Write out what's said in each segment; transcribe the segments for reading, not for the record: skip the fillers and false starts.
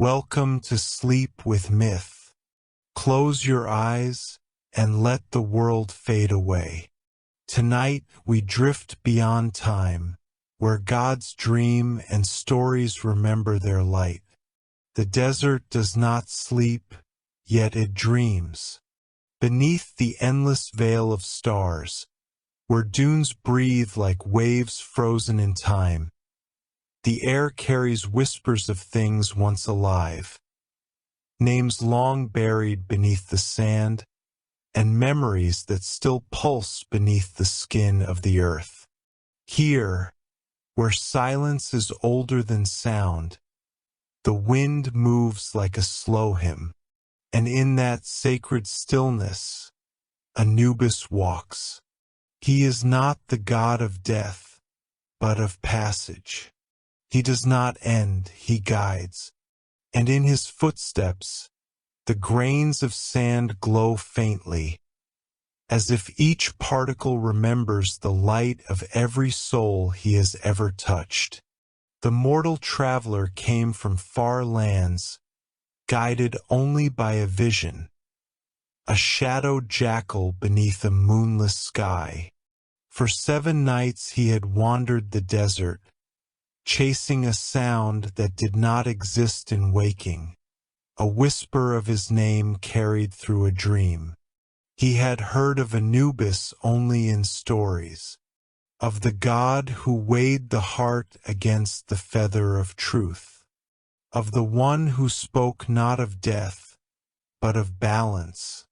Welcome to Sleep with Myth. Close your eyes and let the world fade away. Tonight we drift beyond time, where gods dream and stories remember their light. The desert does not sleep, yet it dreams. Beneath the endless veil of stars, where dunes breathe like waves frozen in time, the air carries whispers of things once alive, names long buried beneath the sand, and memories that still pulse beneath the skin of the earth. Here, where silence is older than sound, the wind moves like a slow hymn, and in that sacred stillness, Anubis walks. He is not the god of death, but of passage. He does not end, he guides, and in his footsteps, the grains of sand glow faintly, as if each particle remembers the light of every soul he has ever touched. The mortal traveler came from far lands, guided only by a vision, a shadowed jackal beneath a moonless sky. For 7 nights he had wandered the desert, chasing a sound that did not exist in waking, a whisper of his name carried through a dream. He had heard of Anubis only in stories, of the god who weighed the heart against the feather of truth, of the one who spoke not of death, but of balance,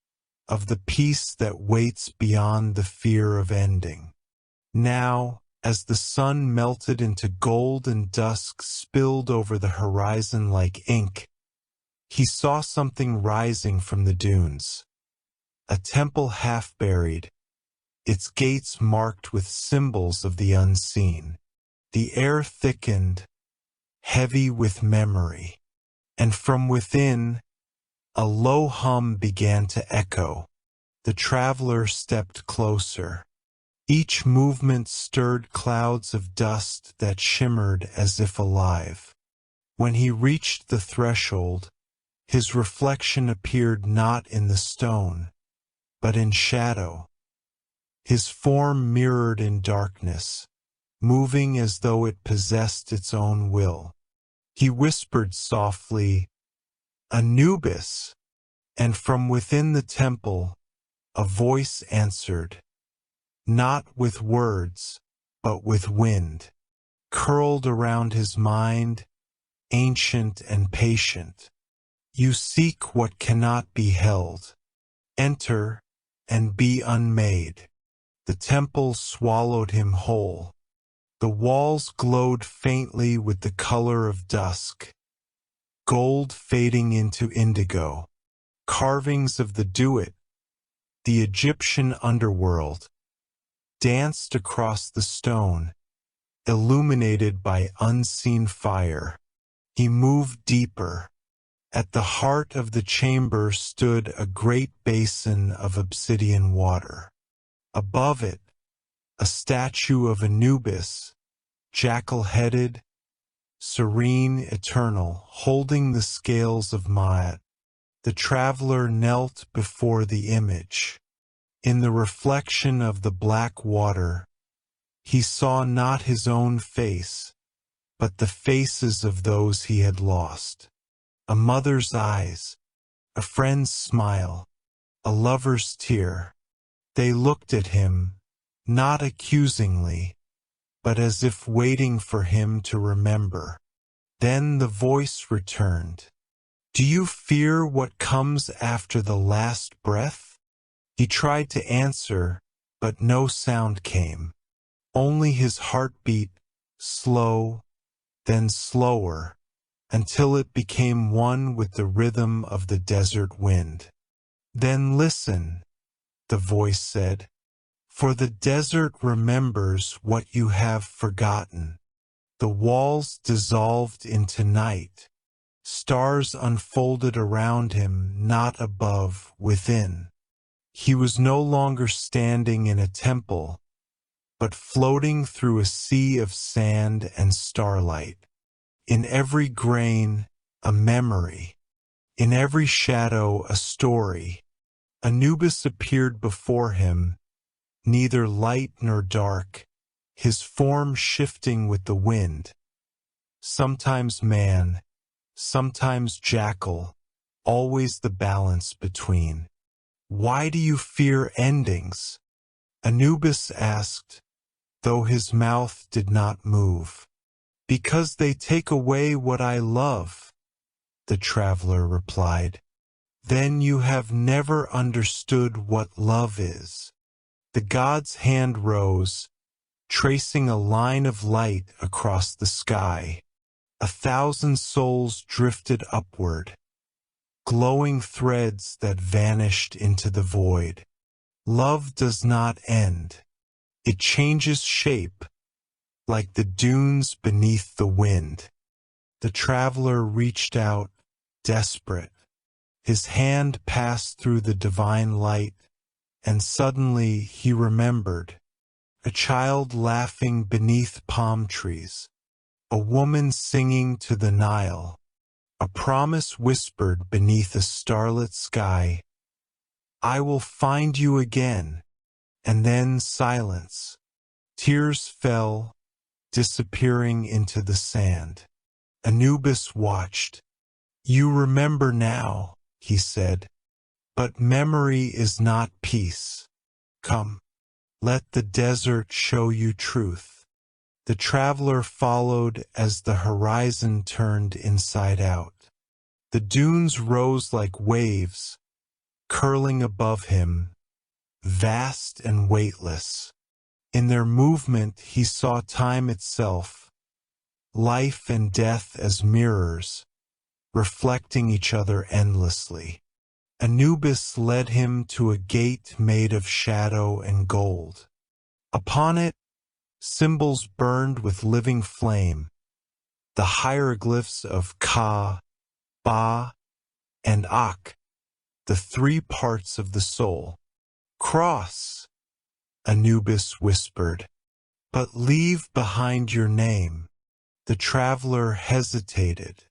of the peace that waits beyond the fear of ending. Now, as the sun melted into gold and dusk spilled over the horizon like ink, he saw something rising from the dunes. A temple half buried, its gates marked with symbols of the unseen. The air thickened, heavy with memory, and from within, a low hum began to echo. The traveler stepped closer. Each movement stirred clouds of dust that shimmered as if alive. When he reached the threshold, his reflection appeared not in the stone, but in shadow. His form mirrored in darkness, moving as though it possessed its own will. He whispered softly, "Anubis!" And from within the temple, a voice answered, not with words, but with wind, curled around his mind, ancient and patient. "You seek what cannot be held. Enter and be unmade." The temple swallowed him whole. The walls glowed faintly with the color of dusk, gold fading into indigo. Carvings of the Duat, the Egyptian underworld, danced across the stone, illuminated by unseen fire. He moved deeper. At the heart of the chamber stood a great basin of obsidian water. Above it, a statue of Anubis, jackal-headed, serene, eternal, holding the scales of Maat. The traveler knelt before the image. In the reflection of the black water, he saw not his own face, but the faces of those he had lost. A mother's eyes, a friend's smile, a lover's tear. They looked at him, not accusingly, but as if waiting for him to remember. Then the voice returned. "Do you fear what comes after the last breath?" He tried to answer, but no sound came. Only his heartbeat, slow, then slower, until it became one with the rhythm of the desert wind. "Then listen," the voice said, "for the desert remembers what you have forgotten." The walls dissolved into night. Stars unfolded around him, not above, within. He was no longer standing in a temple, but floating through a sea of sand and starlight. In every grain, a memory. In every shadow a story. Anubis appeared before him, neither light nor dark, his form shifting with the wind. Sometimes man, sometimes jackal, always the balance between. "Why do you fear endings?" Anubis asked, though his mouth did not move. "Because they take away what I love," the traveler replied. "Then you have never understood what love is." The god's hand rose, tracing a line of light across the sky. 1,000 souls drifted upward, glowing threads that vanished into the void. Love does not end. It changes shape, like the dunes beneath the wind. The traveler reached out, desperate. His hand passed through the divine light, and suddenly he remembered. A child laughing beneath palm trees. A woman singing to the Nile. A promise whispered beneath a starlit sky. "I will find you again." And then silence. Tears fell, disappearing into the sand. Anubis watched. "You remember now," he said. "But memory is not peace. Come, let the desert show you truth." The traveler followed as the horizon turned inside out. The dunes rose like waves, curling above him, vast and weightless. In their movement he saw time itself, life and death as mirrors, reflecting each other endlessly. Anubis led him to a gate made of shadow and gold. Upon it, symbols burned with living flame, the hieroglyphs of Ka, Ba, and Ak, the 3 parts of the soul. "Cross," Anubis whispered, "but leave behind your name." The traveler hesitated.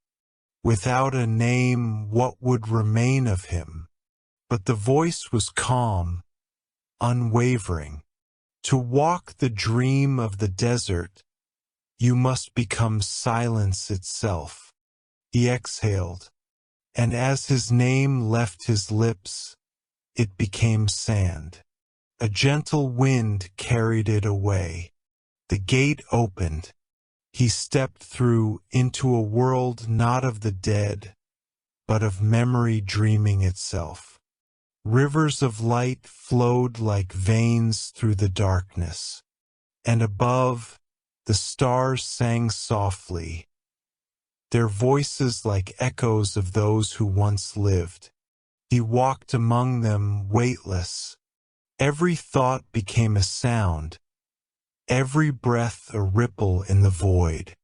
Without a name, what would remain of him? But the voice was calm, unwavering. "To walk the dream of the desert, you must become silence itself." He exhaled, and as his name left his lips, it became sand. A gentle wind carried it away. The gate opened. He stepped through into a world not of the dead, but of memory dreaming itself. Rivers of light flowed like veins through the darkness, and above, the stars sang softly, their voices like echoes of those who once lived. He walked among them weightless. Every thought became a sound, every breath a ripple in the void.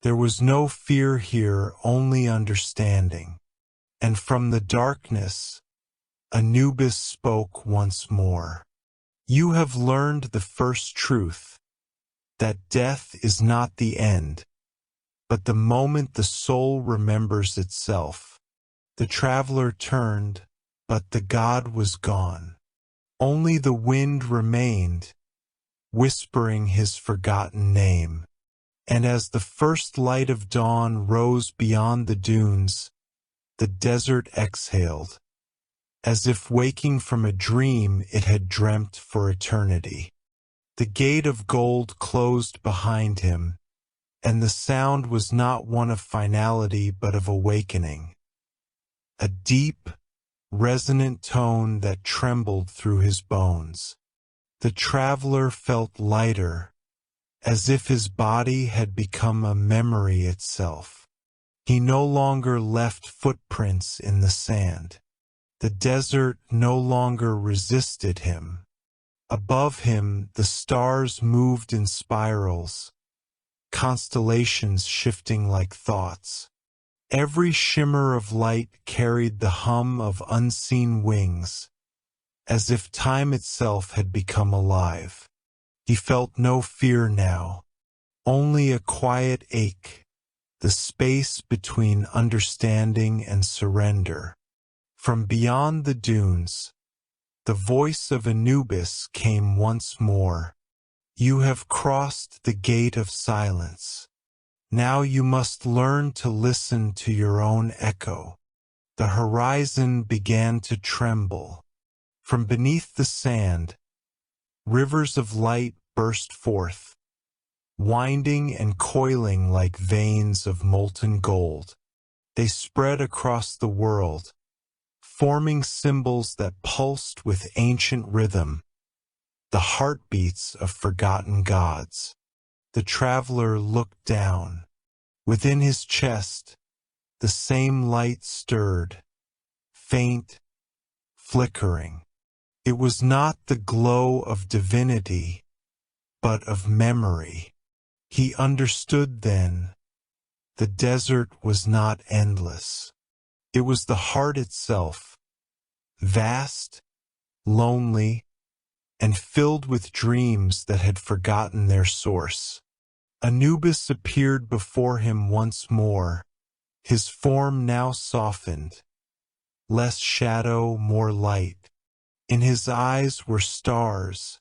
There was no fear here, only understanding. And from the darkness, Anubis spoke once more. "You have learned the first truth, that death is not the end, but the moment the soul remembers itself." The traveler turned, but the god was gone. Only the wind remained, whispering his forgotten name. And as the first light of dawn rose beyond the dunes, the desert exhaled. As if waking from a dream it had dreamt for eternity. The gate of gold closed behind him, and the sound was not one of finality but of awakening. A deep, resonant tone that trembled through his bones. The traveler felt lighter, as if his body had become a memory itself. He no longer left footprints in the sand. The desert no longer resisted him. Above him, the stars moved in spirals, constellations shifting like thoughts. Every shimmer of light carried the hum of unseen wings, as if time itself had become alive. He felt no fear now, only a quiet ache, the space between understanding and surrender. From beyond the dunes, the voice of Anubis came once more. You have crossed the gate of silence. Now you must learn to listen to your own echo. The horizon began to tremble. From beneath the sand, rivers of light burst forth, winding and coiling like veins of molten gold. They spread across the world, forming symbols that pulsed with ancient rhythm, the heartbeats of forgotten gods. The traveler looked down. Within his chest, the same light stirred, faint, flickering. It was not the glow of divinity, but of memory. He understood then. The desert was not endless. It was the heart itself, vast, lonely, and filled with dreams that had forgotten their source. Anubis appeared before him once more, his form now softened, less shadow, more light. In his eyes were stars,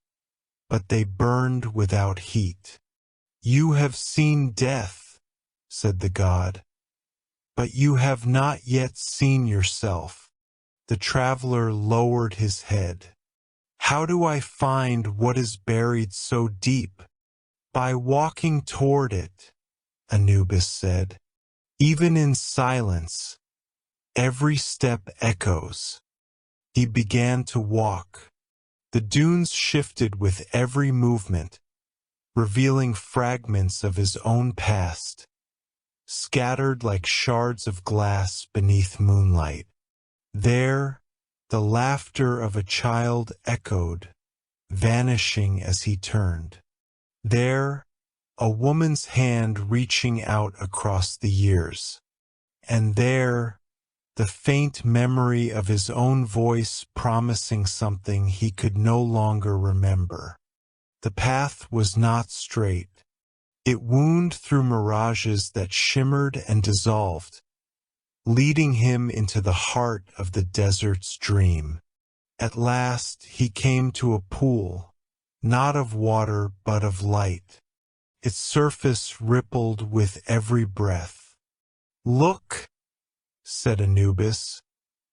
but they burned without heat. You have seen death, said the god, but you have not yet seen yourself. The traveler lowered his head. How do I find what is buried so deep? By walking toward it, Anubis said. Even in silence, every step echoes. He began to walk. The dunes shifted with every movement, revealing fragments of his own past, scattered like shards of glass beneath moonlight. There, the laughter of a child echoed, vanishing as he turned. There, a woman's hand reaching out across the years. And there, the faint memory of his own voice promising something he could no longer remember. The path was not straight. It wound through mirages that shimmered and dissolved, leading him into the heart of the desert's dream. At last he came to a pool, not of water but of light. Its surface rippled with every breath. Look, said Anubis,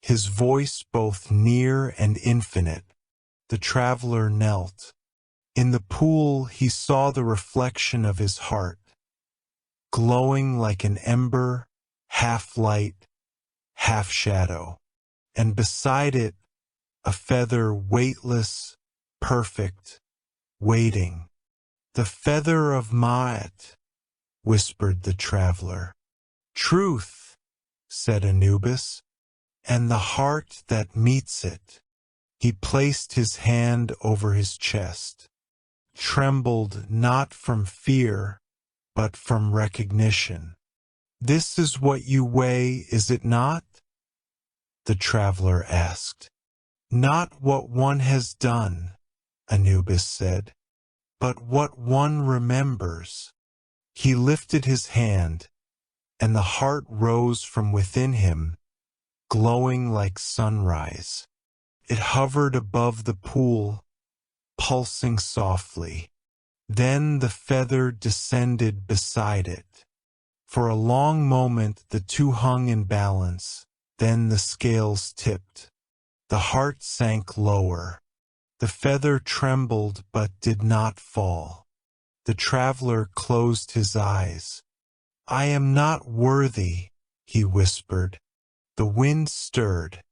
his voice both near and infinite. The traveler knelt. In the pool he saw the reflection of his heart, glowing like an ember, half light, half shadow, and beside it a feather weightless, perfect, waiting. The feather of Ma'at, whispered the traveler. Truth, said Anubis, and the heart that meets it. He placed his hand over his chest, trembled not from fear, but from recognition. This is what you weigh, is it not? The traveler asked. Not what one has done, Anubis said, but what one remembers. He lifted his hand, and the heart rose from within him, glowing like sunrise. It hovered above the pool, pulsing softly. Then the feather descended beside it. For a long moment the two hung in balance, then the scales tipped. The heart sank lower. The feather trembled but did not fall. The traveler closed his eyes. I am not worthy, he whispered. The wind stirred,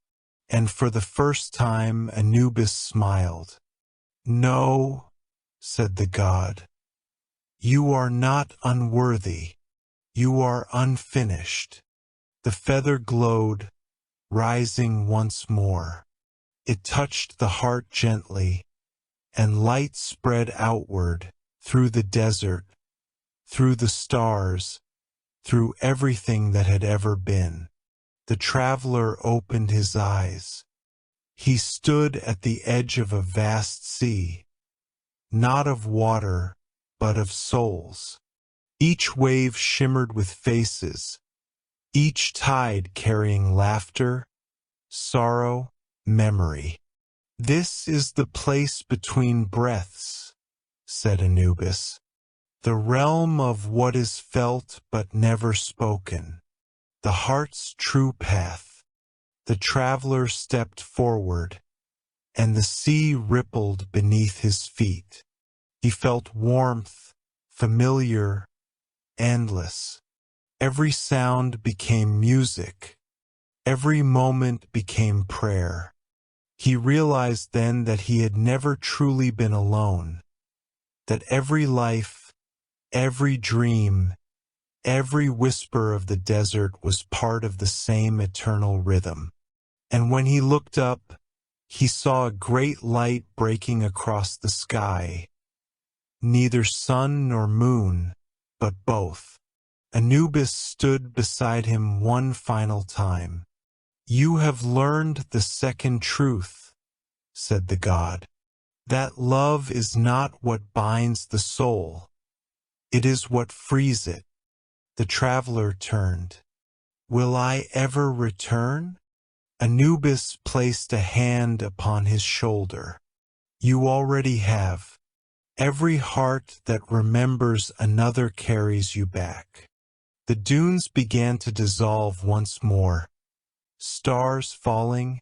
and for the first time Anubis smiled. No, said the god. You are not unworthy. You are unfinished. The feather glowed, rising once more. It touched the heart gently, and light spread outward, through the desert, through the stars, through everything that had ever been. The traveler opened his eyes. He stood at the edge of a vast sea, not of water, but of souls. Each wave shimmered with faces, each tide carrying laughter, sorrow, memory. "This is the place between breaths," said Anubis, "the realm of what is felt but never spoken, the heart's true path." The traveler stepped forward, and the sea rippled beneath his feet. He felt warmth, familiar, endless. Every sound became music. Every moment became prayer. He realized then that he had never truly been alone, that every life, every dream, every whisper of the desert was part of the same eternal rhythm. And when he looked up, he saw a great light breaking across the sky. Neither sun nor moon, but both. Anubis stood beside him one final time. "You have learned the second truth," said the god. "That love is not what binds the soul. It is what frees it." The traveler turned. "Will I ever return?" Anubis placed a hand upon his shoulder. "You already have. Every heart that remembers another carries you back." The dunes began to dissolve once more. Stars falling,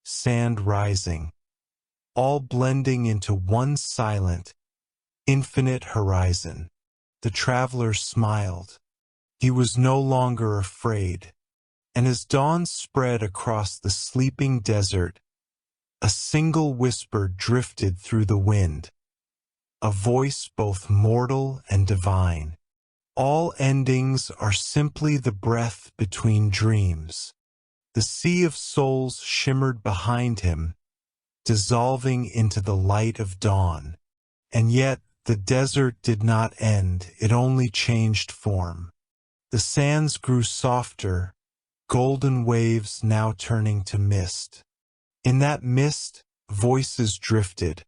sand rising, all blending into one silent, infinite horizon. The traveler smiled. He was no longer afraid. And as dawn spread across the sleeping desert, a single whisper drifted through the wind, a voice both mortal and divine. "All endings are simply the breath between dreams." The sea of souls shimmered behind him, dissolving into the light of dawn. And yet the desert did not end, it only changed form. The sands grew softer, golden waves now turning to mist. In that mist, voices drifted,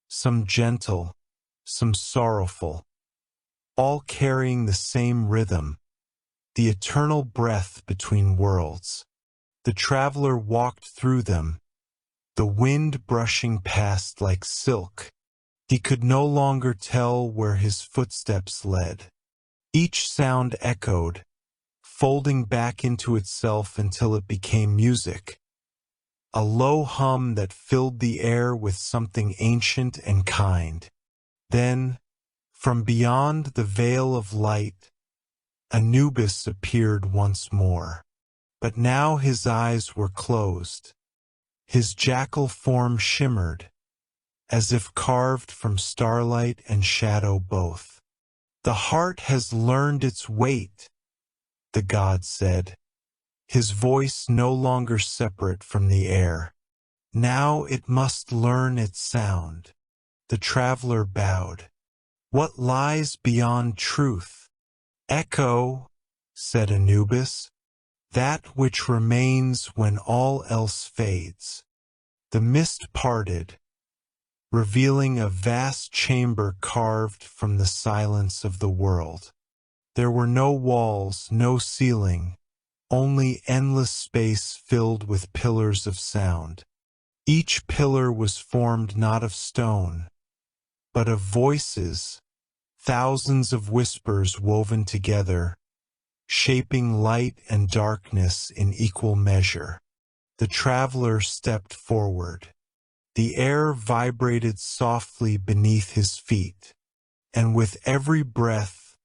some gentle, some sorrowful, all carrying the same rhythm, the eternal breath between worlds. The traveler walked through them, the wind brushing past like silk. He could no longer tell where his footsteps led. Each sound echoed, folding back into itself until it became music, a low hum that filled the air with something ancient and kind. Then, from beyond the veil of light, Anubis appeared once more. But now his eyes were closed. His jackal form shimmered, as if carved from starlight and shadow both. "The heart has learned its weight," the god said, his voice no longer separate from the air. "Now it must learn its sound." The traveler bowed. "What lies beyond truth?" "Echo," said Anubis, "that which remains when all else fades." The mist parted, revealing a vast chamber carved from the silence of the world. There were no walls, no ceiling, only endless space filled with pillars of sound. Each pillar was formed not of stone, but of voices, thousands of whispers woven together, shaping light and darkness in equal measure. The traveler stepped forward. The air vibrated softly beneath his feet, and with every breath,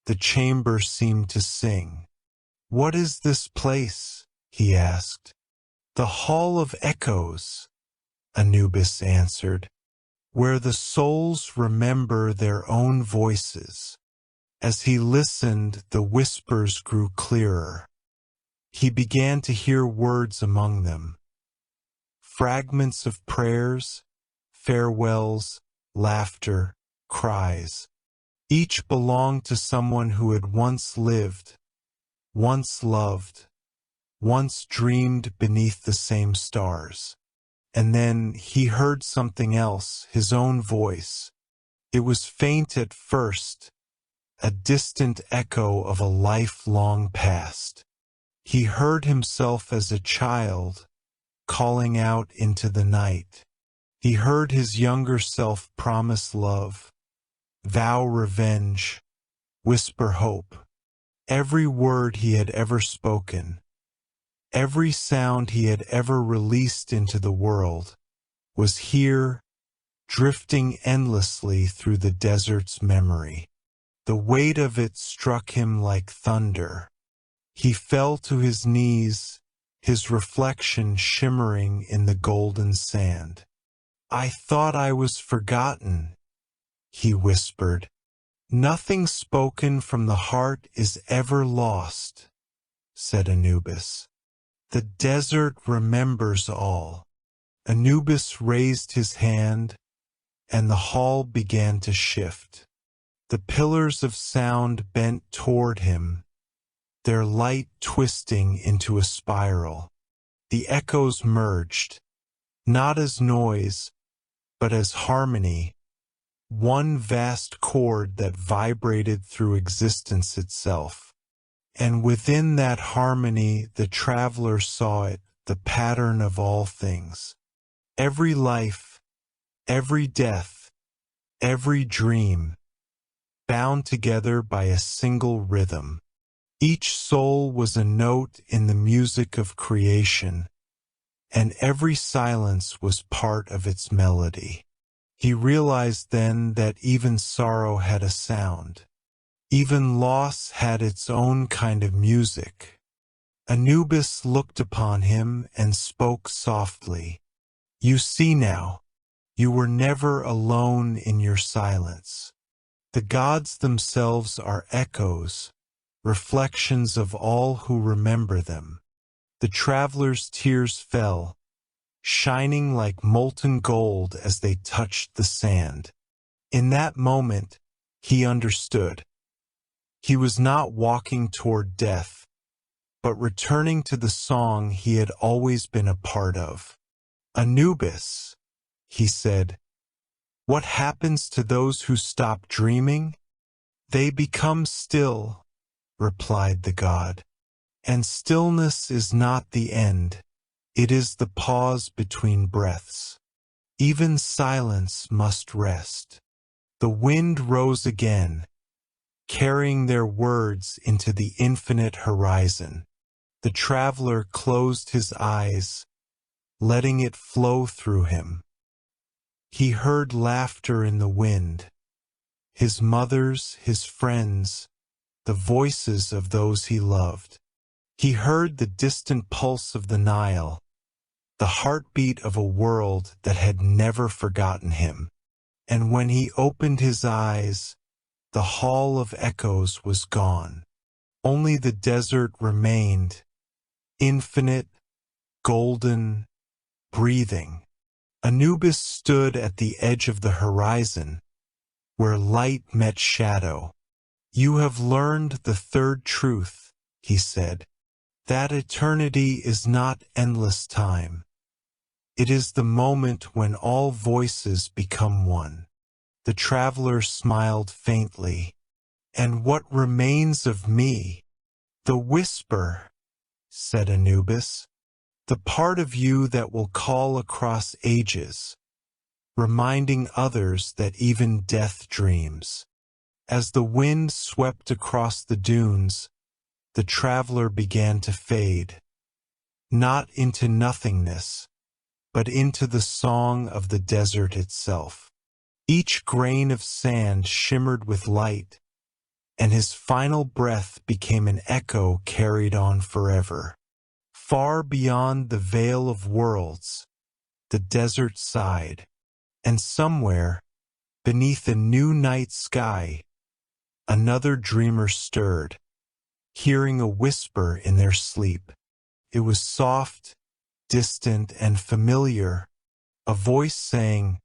the chamber seemed to sing. "What is this place?" he asked. "The Hall of Echoes," Anubis answered, "where the souls remember their own voices." As he listened, the whispers grew clearer. He began to hear words among them, fragments of prayers, farewells, laughter, cries. Each belonged to someone who had once lived, once loved, once dreamed beneath the same stars. And then he heard something else, his own voice. It was faint at first, a distant echo of a life long past. He heard himself as a child, calling out into the night. He heard his younger self promise love, vow revenge, whisper hope. Every word he had ever spoken, every sound he had ever released into the world, was here, drifting endlessly through the desert's memory. The weight of it struck him like thunder. He fell to his knees, his reflection shimmering in the golden sand. "I thought I was forgotten," he whispered. "Nothing spoken from the heart is ever lost," said Anubis. "The desert remembers all." Anubis raised his hand, and the hall began to shift. The pillars of sound bent toward him, their light twisting into a spiral. The echoes merged, not as noise, but as harmony, one vast chord that vibrated through existence itself. And within that harmony the traveler saw it, the pattern of all things. Every life, every death, every dream, bound together by a single rhythm. Each soul was a note in the music of creation, and every silence was part of its melody. He realized then that even sorrow had a sound. Even loss had its own kind of music. Anubis looked upon him and spoke softly. "You see now, you were never alone in your silence. The gods themselves are echoes, reflections of all who remember them." The traveler's tears fell, shining like molten gold as they touched the sand. In that moment, he understood. He was not walking toward death, but returning to the song he had always been a part of. "Anubis," he said, "what happens to those who stop dreaming?" "They become still," replied the god. "And stillness is not the end. It is the pause between breaths. Even silence must rest." The wind rose again, carrying their words into the infinite horizon. The traveler closed his eyes, letting it flow through him. He heard laughter in the wind, his mother's, his friends', the voices of those he loved. He heard the distant pulse of the Nile, the heartbeat of a world that had never forgotten him. And when he opened his eyes, the hall of echoes was gone. Only the desert remained, infinite, golden, breathing. Anubis stood at the edge of the horizon, where light met shadow. "You have learned the third truth," he said. "That eternity is not endless time. It is the moment when all voices become one." The traveler smiled faintly. "And what remains of me?" "The whisper," said Anubis. "The part of you that will call across ages, reminding others that even death dreams." As the wind swept across the dunes, the traveler began to fade, not into nothingness, but into the song of the desert itself. Each grain of sand shimmered with light, and his final breath became an echo carried on forever. Far beyond the veil of worlds, the desert sighed, and somewhere, beneath a new night sky, another dreamer stirred, hearing a whisper in their sleep. It was soft, distant, and familiar, a voice saying,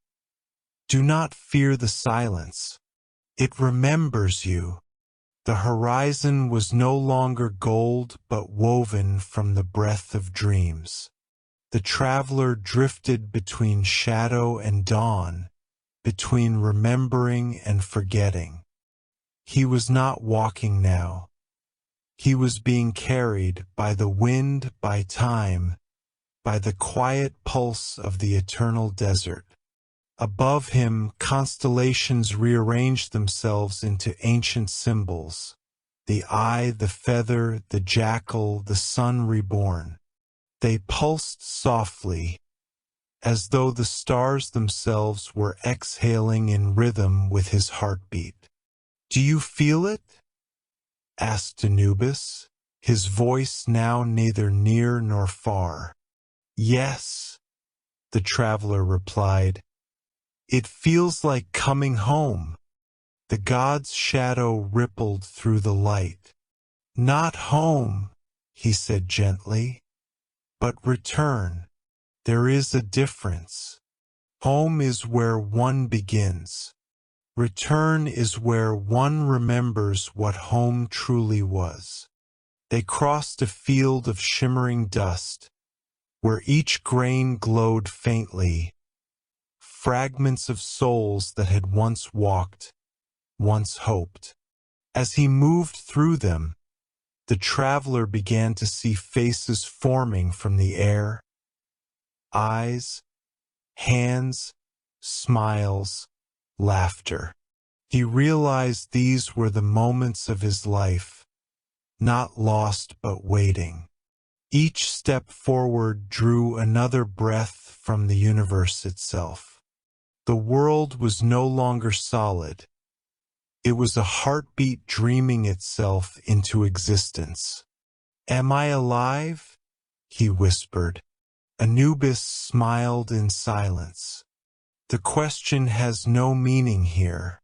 "Do not fear the silence. It remembers you." The horizon was no longer gold but woven from the breath of dreams. The traveler drifted between shadow and dawn, between remembering and forgetting. He was not walking now. He was being carried by the wind, by time, by the quiet pulse of the eternal desert. Above him, constellations rearranged themselves into ancient symbols. The eye, the feather, the jackal, the sun reborn. They pulsed softly, as though the stars themselves were exhaling in rhythm with his heartbeat. "Do you feel it?" asked Anubis, his voice now neither near nor far. "Yes," the traveler replied. "It feels like coming home." The god's shadow rippled through the light. "Not home," he said gently, "but return. There is a difference. Home is where one begins. Return is where one remembers what home truly was." They crossed a field of shimmering dust, where each grain glowed faintly, fragments of souls that had once walked, once hoped. As he moved through them, the traveler began to see faces forming from the air, eyes, hands, smiles, laughter. He realized these were the moments of his life, not lost but waiting. Each step forward drew another breath from the universe itself. The world was no longer solid. It was a heartbeat dreaming itself into existence. "Am I alive?" he whispered. Anubis smiled in silence. "The question has no meaning here.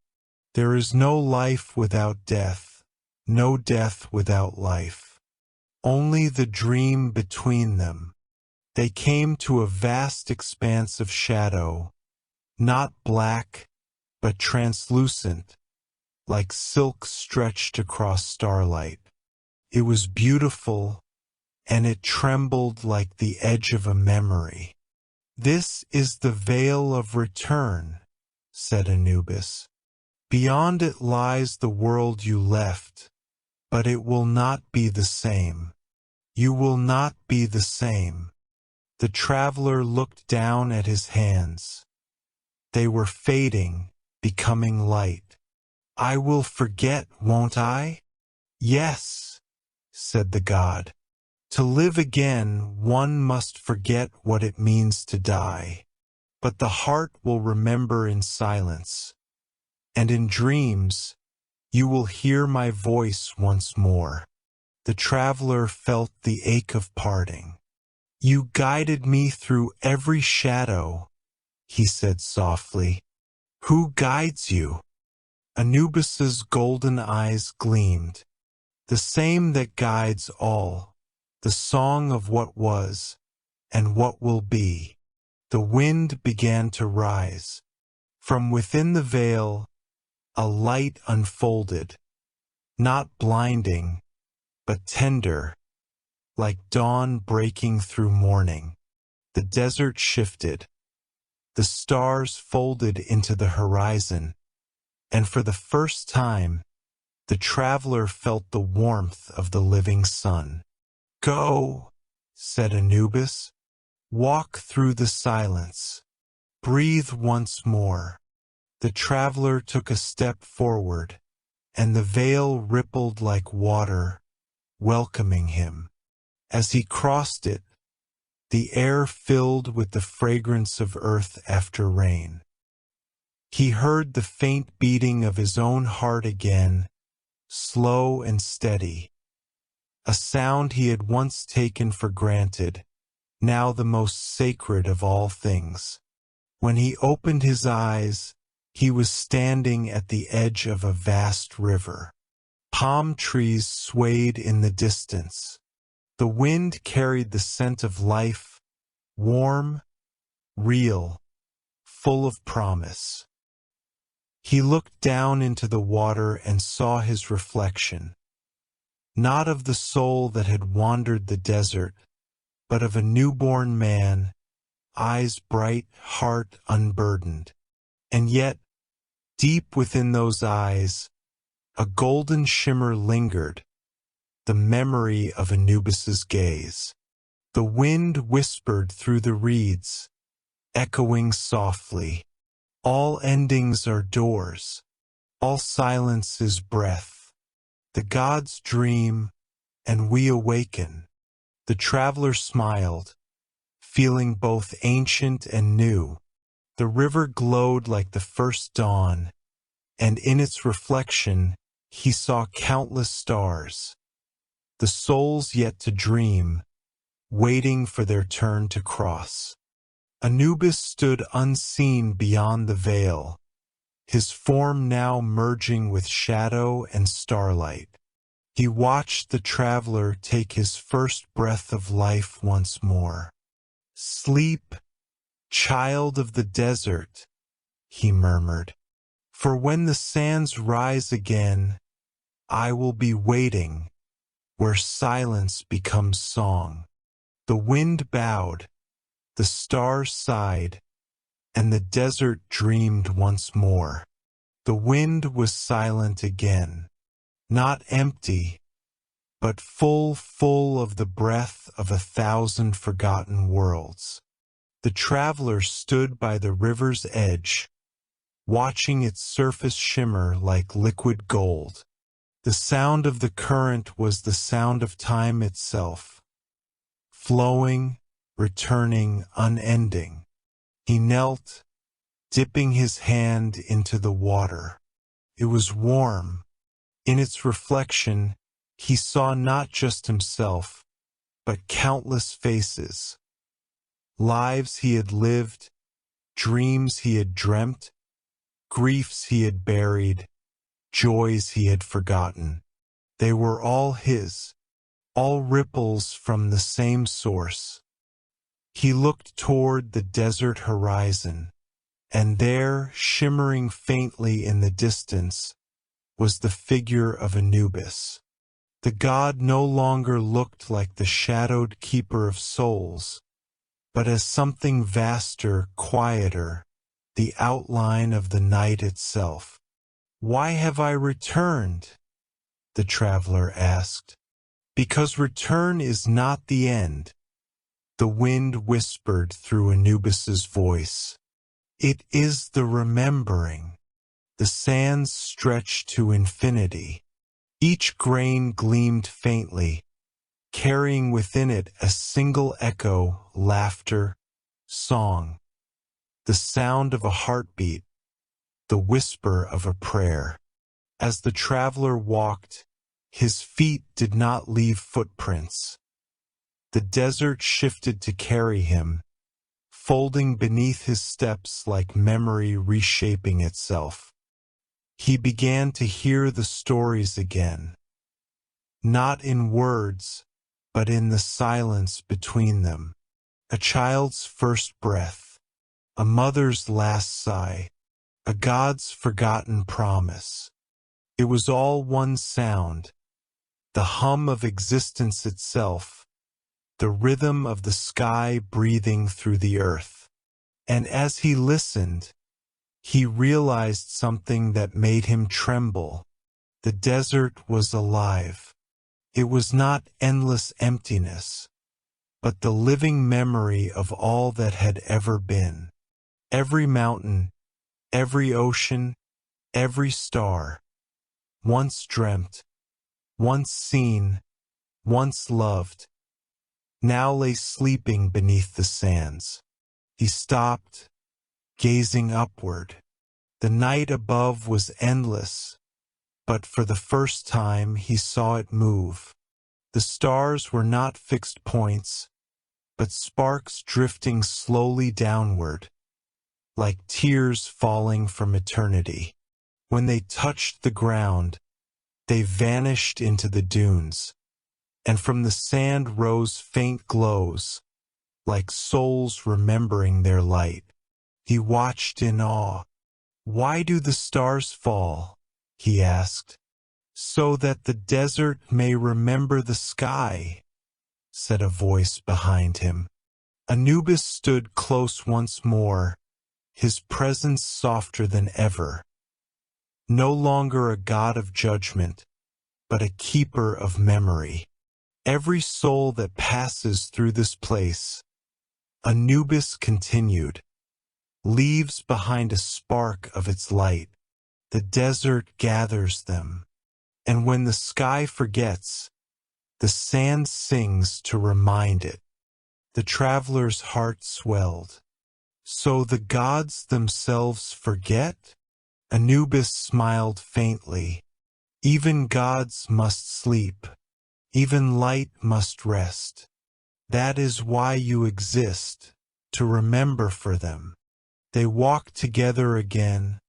There is no life without death, no death without life. Only the dream between them." They came to a vast expanse of shadow, not black, but translucent, like silk stretched across starlight. It was beautiful, and it trembled like the edge of a memory. "This is the veil of return," said Anubis. "Beyond it lies the world you left, but it will not be the same. You will not be the same." The traveler looked down at his hands. They were fading, becoming light. "I will forget, won't I?" "Yes," said the god. "To live again, one must forget what it means to die. But the heart will remember in silence. And in dreams, you will hear my voice once more." The traveler felt the ache of parting. "You guided me through every shadow," he said softly. "Who guides you?" Anubis's golden eyes gleamed. "The same that guides all, the song of what was, and what will be." The wind began to rise. From within the veil, a light unfolded, not blinding, but tender, like dawn breaking through morning. The desert shifted. The stars folded into the horizon, and for the first time, the traveler felt the warmth of the living sun. "Go," said Anubis. "Walk through the silence. Breathe once more." The traveler took a step forward, and the veil rippled like water, welcoming him. As he crossed it, the air filled with the fragrance of earth after rain. He heard the faint beating of his own heart again, slow and steady, a sound he had once taken for granted, now the most sacred of all things. When he opened his eyes, he was standing at the edge of a vast river. Palm trees swayed in the distance. The wind carried the scent of life, warm, real, full of promise. He looked down into the water and saw his reflection, not of the soul that had wandered the desert, but of a newborn man, eyes bright, heart unburdened. And yet, deep within those eyes, A golden shimmer lingered, the memory of Anubis's gaze. The wind whispered through the reeds, echoing softly. All endings are doors, all silence is breath. The gods dream, and we awaken. The traveler smiled, feeling both ancient and new. The river glowed like the first dawn, and in its reflection he saw countless stars, the souls yet to dream, waiting for their turn to cross. Anubis stood unseen beyond the veil, his form now merging with shadow and starlight. He watched the traveler take his first breath of life once more. "Sleep, child of the desert," he murmured, "for when the sands rise again, I will be waiting, where silence becomes song." The wind bowed, the stars sighed, and the desert dreamed once more. The wind was silent again, not empty, but full of the breath of 1,000 forgotten worlds. The traveler stood by the river's edge, watching its surface shimmer like liquid gold. The sound of the current was the sound of time itself, flowing, returning, unending. He knelt, dipping his hand into the water. It was warm. In its reflection, he saw not just himself, but countless faces. Lives he had lived, dreams he had dreamt, griefs he had buried, joys he had forgotten. They were all his, all ripples from the same source. He looked toward the desert horizon, and there, shimmering faintly in the distance, was the figure of Anubis. The god no longer looked like the shadowed keeper of souls, but as something vaster, quieter, the outline of the night itself. "Why have I returned?" the traveler asked. "Because return is not the end," the wind whispered through Anubis's voice. "It is the remembering." The sands stretched to infinity. Each grain gleamed faintly, carrying within it a single echo, laughter, song, the sound of a heartbeat, the whisper of a prayer. As the traveler walked, his feet did not leave footprints. The desert shifted to carry him, folding beneath his steps like memory reshaping itself. He began to hear the stories again, not in words, but in the silence between them. A child's first breath, a mother's last sigh, a god's forgotten promise. It was all one sound, the hum of existence itself, the rhythm of the sky breathing through the earth. And as he listened, he realized something that made him tremble. The desert was alive. It was not endless emptiness, but the living memory of all that had ever been. Every mountain, every ocean, every star, once dreamt, once seen, once loved, now lay sleeping beneath the sands. He stopped, gazing upward. The night above was endless, but for the first time he saw it move. The stars were not fixed points, but sparks drifting slowly downward, like tears falling from eternity. When they touched the ground, they vanished into the dunes, and from the sand rose faint glows, like souls remembering their light. He watched in awe. "Why do the stars fall?" he asked. "So that the desert may remember the sky," said a voice behind him. Anubis stood close once more, his presence softer than ever. no longer a god of judgment, but a keeper of memory. Every soul that passes through this place, Anubis continued, leaves behind a spark of its light. The desert gathers them, and when the sky forgets, the sand sings to remind it. The traveler's heart swelled. So the gods themselves forget? Anubis smiled faintly. Even gods must sleep. Even light must rest. That is why you exist, to remember for them. They walked together again,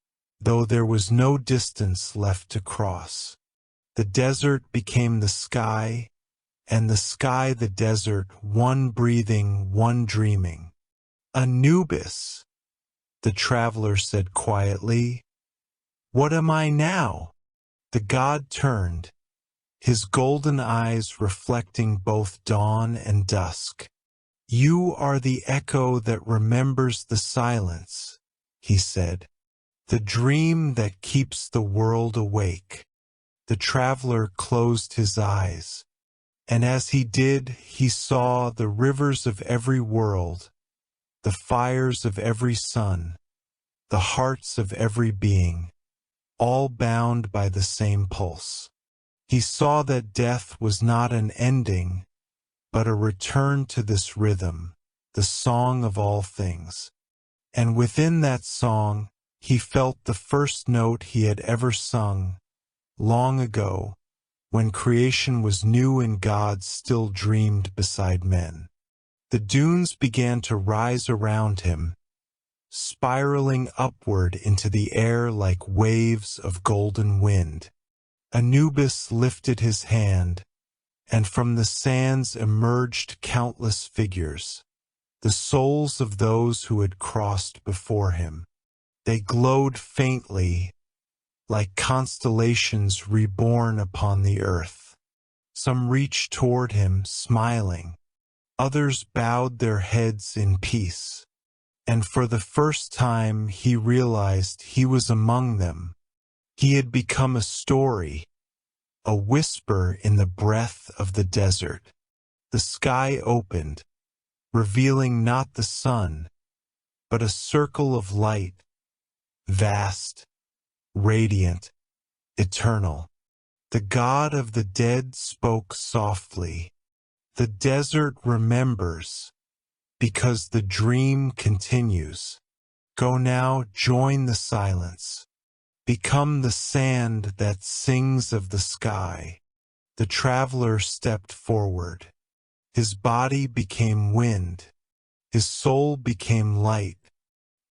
though there was no distance left to cross. The desert became the sky, and the sky the desert, one breathing, one dreaming. Anubis, the traveler said quietly. What am I now? The god turned, his golden eyes reflecting both dawn and dusk. You are the echo that remembers the silence, he said, the dream that keeps the world awake. The traveler closed his eyes, and as he did, he saw the rivers of every world, the fires of every sun, the hearts of every being, all bound by the same pulse. He saw that death was not an ending, but a return to this rhythm, the song of all things. And within that song, he felt the first note he had ever sung, long ago, when creation was new and God still dreamed beside men. The dunes began to rise around him, spiraling upward into the air like waves of golden wind. Anubis lifted his hand, and from the sands emerged countless figures, the souls of those who had crossed before him. They glowed faintly, like constellations reborn upon the earth. Some reached toward him, smiling. Others bowed their heads in peace. And for the first time he realized he was among them. He had become a story, a whisper in the breath of the desert. The sky opened, revealing not the sun, but a circle of light, vast, radiant, eternal. The god of the dead spoke softly. The desert remembers, because the dream continues. Go now, join the silence. Become the sand that sings of the sky. The traveler stepped forward. His body became wind. His soul became light.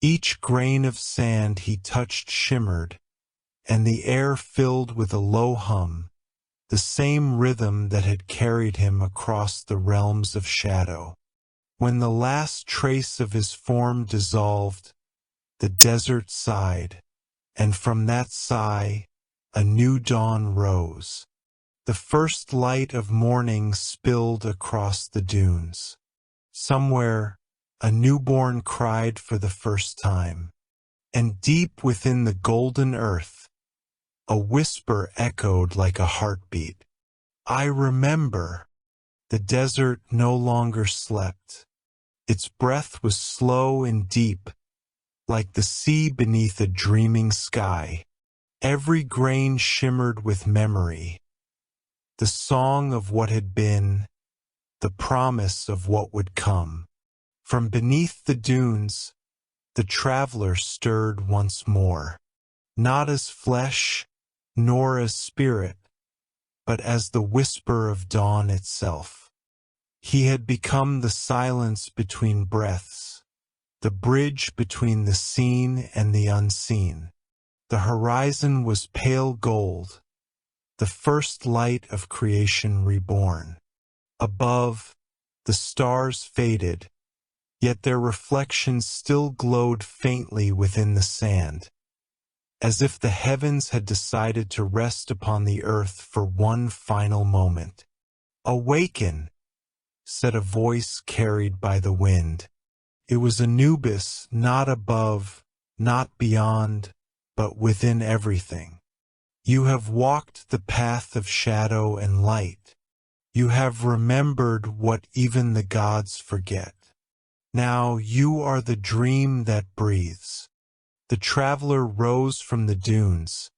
Each grain of sand he touched shimmered, and the air filled with a low hum, the same rhythm that had carried him across the realms of shadow. When the last trace of his form dissolved, the desert sighed, and from that sigh, a new dawn rose. The first light of morning spilled across the dunes. Somewhere, a newborn cried for the first time, and deep within the golden earth, a whisper echoed like a heartbeat. I remember. The desert no longer slept. Its breath was slow and deep, like the sea beneath a dreaming sky. Every grain shimmered with memory, the song of what had been, the promise of what would come. From beneath the dunes, the traveler stirred once more, not as flesh, nor as spirit, but as the whisper of dawn itself. He had become the silence between breaths, the bridge between the seen and the unseen. The horizon was pale gold, the first light of creation reborn. Above, the stars faded, yet their reflections still glowed faintly within the sand, as if the heavens had decided to rest upon the earth for one final moment. Awaken, said a voice carried by the wind. It was Anubis, not above, not beyond, but within everything. You have walked the path of shadow and light. You have remembered what even the gods forget. Now you are the dream that breathes. The traveler rose from the dunes,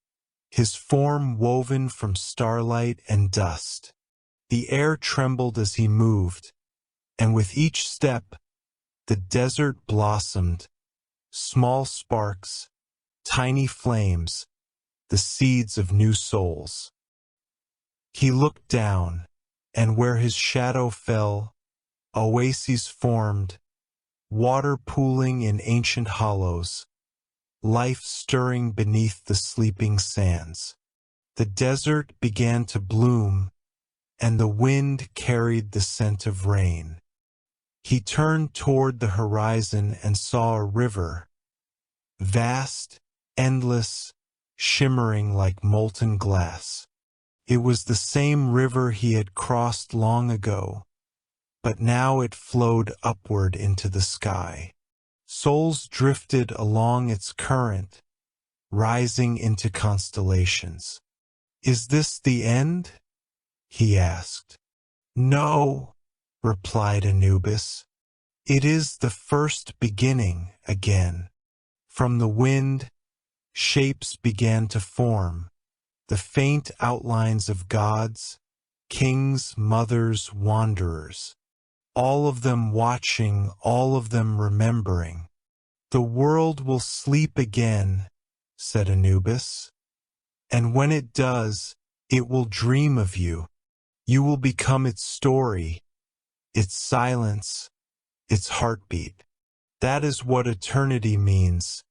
his form woven from starlight and dust. The air trembled as he moved, and with each step, the desert blossomed, small sparks, tiny flames, the seeds of new souls. He looked down, and where his shadow fell, oases formed, water pooling in ancient hollows, life stirring beneath the sleeping sands. The desert began to bloom, and the wind carried the scent of rain. He turned toward the horizon and saw a river, vast, endless, shimmering like molten glass. It was the same river he had crossed long ago, but now it flowed upward into the sky. Souls drifted along its current, rising into constellations. "Is this the end?" he asked. "No," replied Anubis. "It is the first beginning again." From the wind, shapes began to form, the faint outlines of gods, kings, mothers, wanderers. All of them watching, all of them remembering. "The world will sleep again," said Anubis. "And when it does, it will dream of you. You will become its story, its silence, its heartbeat. That is what eternity means.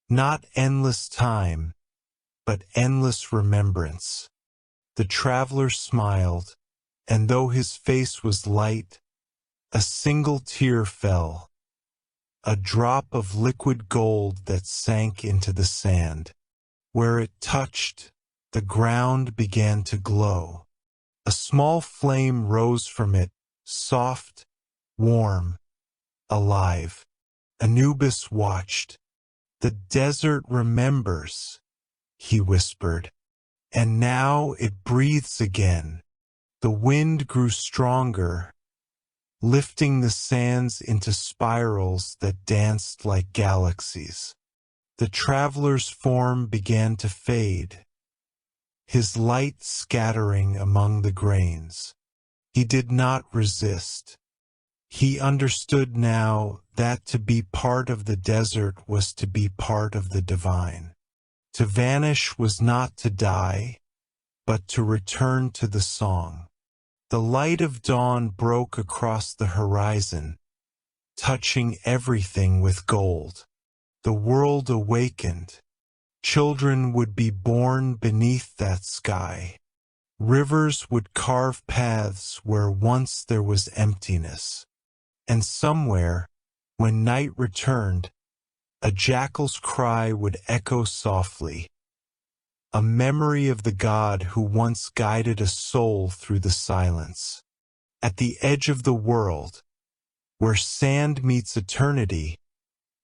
Not endless time, but endless remembrance." The traveler smiled, and though his face was light, a single tear fell, a drop of liquid gold that sank into the sand. Where it touched, the ground began to glow. A small flame rose from it, soft, warm, alive. Anubis watched. "The desert remembers," he whispered, "and now it breathes again." The wind grew stronger, lifting the sands into spirals that danced like galaxies. The traveler's form began to fade, his light scattering among the grains. He did not resist. He understood now that to be part of the desert was to be part of the divine. To vanish was not to die, but to return to the song. The light of dawn broke across the horizon, touching everything with gold. The world awakened. Children would be born beneath that sky. Rivers would carve paths where once there was emptiness. And somewhere, when night returned, a jackal's cry would echo softly, a memory of the god who once guided a soul through the silence. At the edge of the world, where sand meets eternity,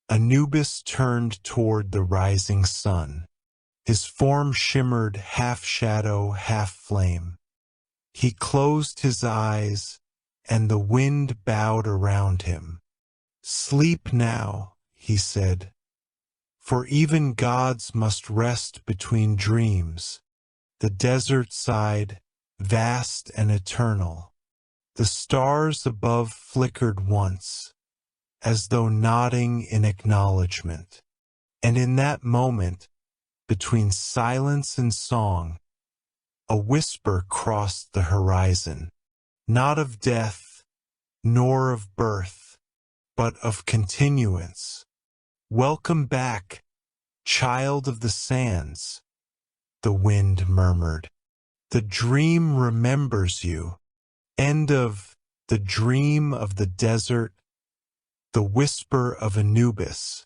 Anubis turned toward the rising sun. His form shimmered half shadow, half flame. He closed his eyes, and the wind bowed around him. "Sleep now," he said, "for even gods must rest between dreams." The desert sighed, vast and eternal. The stars above flickered once, as though nodding in acknowledgement. And in that moment, between silence and song, a whisper crossed the horizon, not of death, nor of birth, but of continuance. "Welcome back, child of the sands," the wind murmured. "The dream remembers you." End of The Dream of the Desert, The Whisper of Anubis.